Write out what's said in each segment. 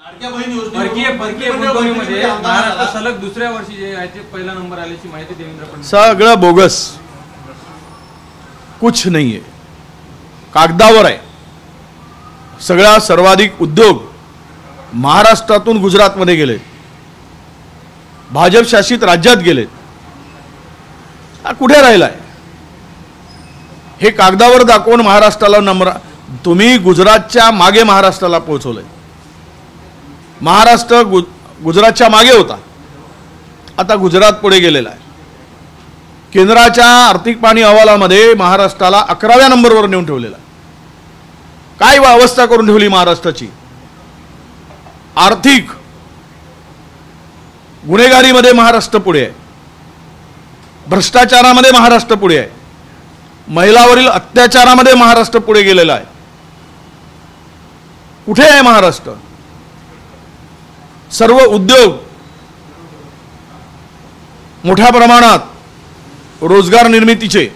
परकीय गुंतवणुकीमध्ये महाराष्ट्र सलग दुसऱ्या वर्षी जे आहे ते पहिला नंबर आल्याची माहिती देवेंद्र फडणवीस. सगळं बोगस, कुछ नहीं है, कागदावर आहे. सगळा सर्वाधिक उद्योग महाराष्ट्रातून गुजरातमध्ये गेले, भाजप शासित राज्यात गेले. कुठे राहिलाय हे कागदावर दाखवून महाराष्ट्राला नंबर. तुम्ही गुजरातच्या मागे महाराष्ट्राला पोहोचवलंय. महाराष्ट्र गुजरातच्या मागे होता, आता गुजरात पुढे गेलेला आहे. केंद्राच्या आर्थिक पाहणी अहवालामध्ये महाराष्ट्राला 11व्या नंबरवर नेऊन ठेवलेला. काय अवस्था करून ठेवली महाराष्ट्राची. आर्थिक गुन्हेगारीमध्ये महाराष्ट्र पुढे आहे, भ्रष्टाचारामध्ये महाराष्ट्र पुढे आहे, महिलावरील अत्याचारामध्ये महाराष्ट्र पुढे गेलेला आहे. कुठे आहे महाराष्ट्र. सर्व उद्योग मोठ्या प्रमाणात रोजगार निर्मितीचे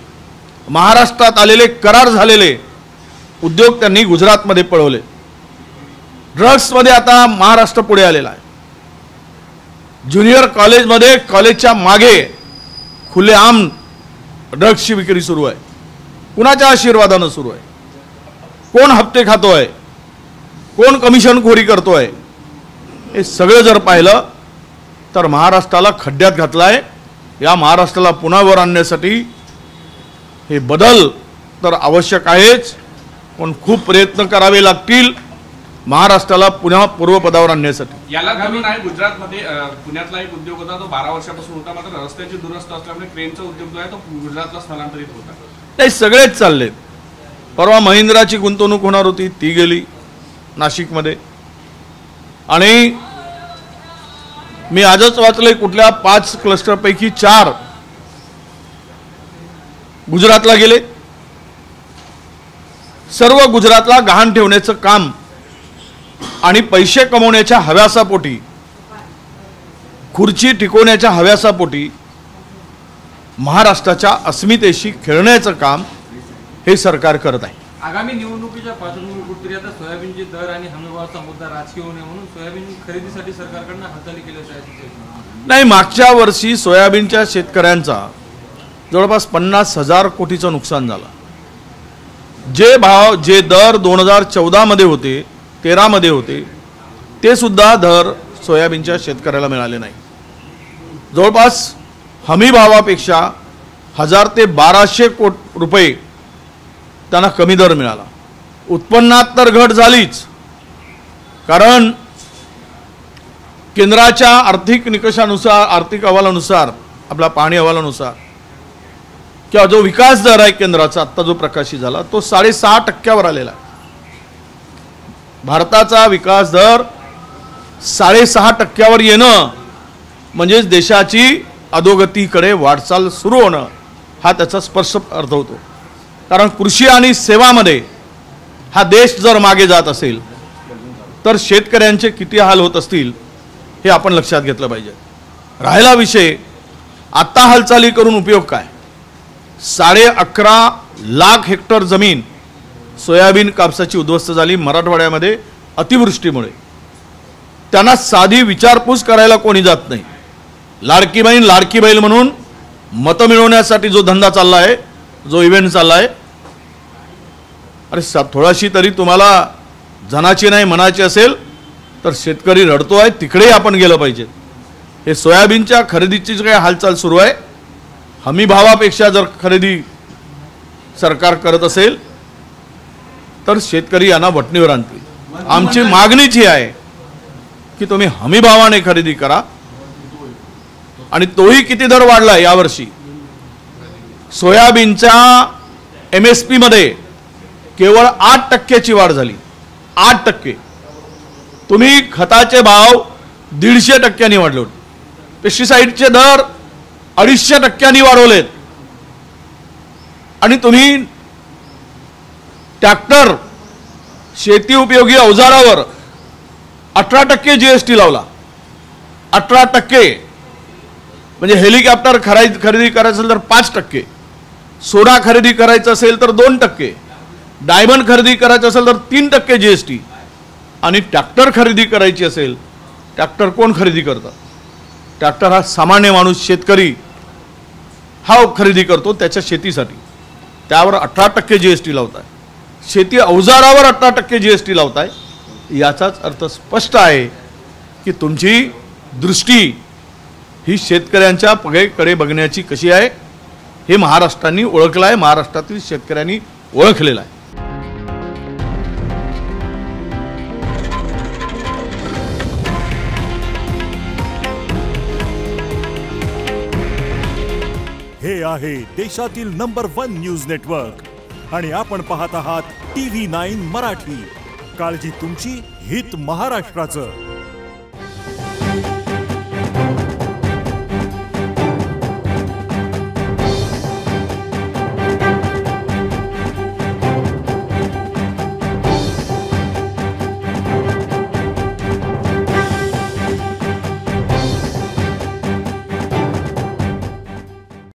महाराष्ट्रात आलेले करार झालेले उद्योग त्यांनी गुजरातमध्ये पळवले. ड्रग्समध्ये आता महाराष्ट्र पुढे आलेला आहे. ज्युनियर कॉलेजमध्ये कॉलेजच्या मागे खुलेआम ड्रग्सची विक्री सुरू आहे. कुणाच्या आशीर्वादानं सुरू आहे. कोण हप्ते खातोय, कोण कमिशनखोरी करतोय, हे सगळं जर पाहिलं तर महाराष्ट्राला खड्ड्यात घातलाय. या महाराष्ट्राला पुन्हा वर आणण्यासाठी हे बदल तर आवश्यक आहेच, पण खूप प्रयत्न करावे लागतील महाराष्ट्राला पुन्हा पूर्वपदावर आणण्यासाठी. याला घालून आहे गुजरातमध्ये पुण्यातला एक उद्योग होता, तो 12 वर्षापासून होता. मात्र रस्त्याची दुरस्ती असल्यामुळे क्रेनचा उद्योग जो आहे तो गुजरातला स्थलांतरित होता. ते सगळेच चाललेत. परवा महिंद्राची गुंतवणूक होणार होती, ती गेली नाशिकमध्ये. आणि मी आजच वाचले कुठल्या 5 क्लस्टरपैकी 4 गुजरातला गेले. सर्व गुजरातला गहाण ठेवण्याचं काम आणि पैसे कमवण्याच्या हव्यासापोटी, खुर्ची टिकवण्याच्या हव्यासापोटी महाराष्ट्राच्या अस्मितेशी खेळण्याचं काम हे सरकार करत आहे. आगामी निवडणुकीच्या पार्श्वभूमीवर कुठेतरी आता सोयाबीनचे दर आणि हमीभावाचा मुद्दा राजकीय होणे म्हणून सोयाबीन खरेदीसाठी सरकारकडून हालचाली केल्याचं आहे. नाही, मागच्या वर्षी सोयाबीनच्या शेतकऱ्यांचा जवळपास 50,000 कोटीचं नुकसान झालं. जे दर 2014 मध्ये होते, 13 मध्ये होते, ते सुद्धा दर सोयाबीनच्या शेतकऱ्याला मिळाले नाही. जवळपास हमी भावापेक्षा 1000 ते 1200 कोटी रुपये त्यांना कमी दर मिळाला. उत्पन्नात तर घट झालीच, कारण केंद्राच्या आर्थिक निकषानुसार, आर्थिक अहवालानुसार, आपला पाहणी अहवालानुसार किंवा जो विकास दर आहे केंद्राचा आत्ता जो प्रकाशित झाला तो 6.5% आलेला आहे. भारताचा विकास दर 6.5% येणं म्हणजेच देशाची अधोगतीकडे वाटचाल सुरू होणं हा त्याचा स्पर्श अर्थ होतो. कारण कृषी आणि सेवामध्ये हा देश जर मागे जात असेल तर शेतकऱ्यांचे किती हाल होत असतील हे आपण लक्षात घेतलं पाहिजे. राहिला विषय आता हालचाली करून उपयोग काय. 11.5 लाख हेक्टर जमीन सोयाबीन कापसाची उद्ध्वस्त झाली मराठवाड्यामध्ये अतिवृष्टीमुळे. त्यांना साधी विचारपूस करायला कोणी जात नाही. लाडकी बहीण लाडकी बैल म्हणून मतं मिळवण्यासाठी जो धंदा चालला आहे, जो इव्हेंट चालला आहे, अरे थोडाशी तरी तुम्हाला जनाची नाही मनाची असेल तर शेतकरी रडतो आहे तिकडे आपण गेलं पाहिजे. हे सोयाबीनच्या खरेदीची जी काही हालचाल सुरू आहे, हमी भावापेक्षा जर खरेदी सरकार करत असेल तर शेतकरी यांना वटणीवर आणतील. आमची मागणीच ही आहे की तुम्ही हमी भावाने खरेदी करा. आणि तोही किती दर वाढला यावर्षी. सोयाबीनच्या MSP मध्ये केवळ 8% वाढ झाली. 8%. तुम्ही खताचे भाव 150% वाढले. पेस्टिसाइडचे दर 250% वाढवलेत. आणि तुम्ही ट्रॅक्टर शेती उपयोगी अवजारावर 18% GST लावला. 18%. म्हणजे हेलिकॉप्टर खरेदी करायचं असेल तर 5%, सोडा खरेदी करायचं असेल तर 2%, डायमंड खरेदी करायचं असेल तर 3% GST. आणि ट्रॅक्टर खरेदी करायची असेल, ट्रॅक्टर कोण खरेदी करतं? ट्रॅक्टर हा सामान्य माणूस शेतकरी हा खरेदी करतो त्याच्या शेतीसाठी. त्यावर 18% GST लावताय. शेती अवजारावर 18% GST लावताय. याचाच अर्थ स्पष्ट आहे की तुमची दृष्टी ही शेतकऱ्यांच्या पगेकडे बघण्याची कशी आहे हे महाराष्ट्राने ओळखलं आहे, महाराष्ट्रातील शेतकऱ्यांनी ओळखलेलं आहे. हे आहे देशातील नंबर 1 न्यूज नेटवर्क आणि आपण पाहत आहात TV9 मराठी. काळजी तुमची, हित महाराष्ट्राचं.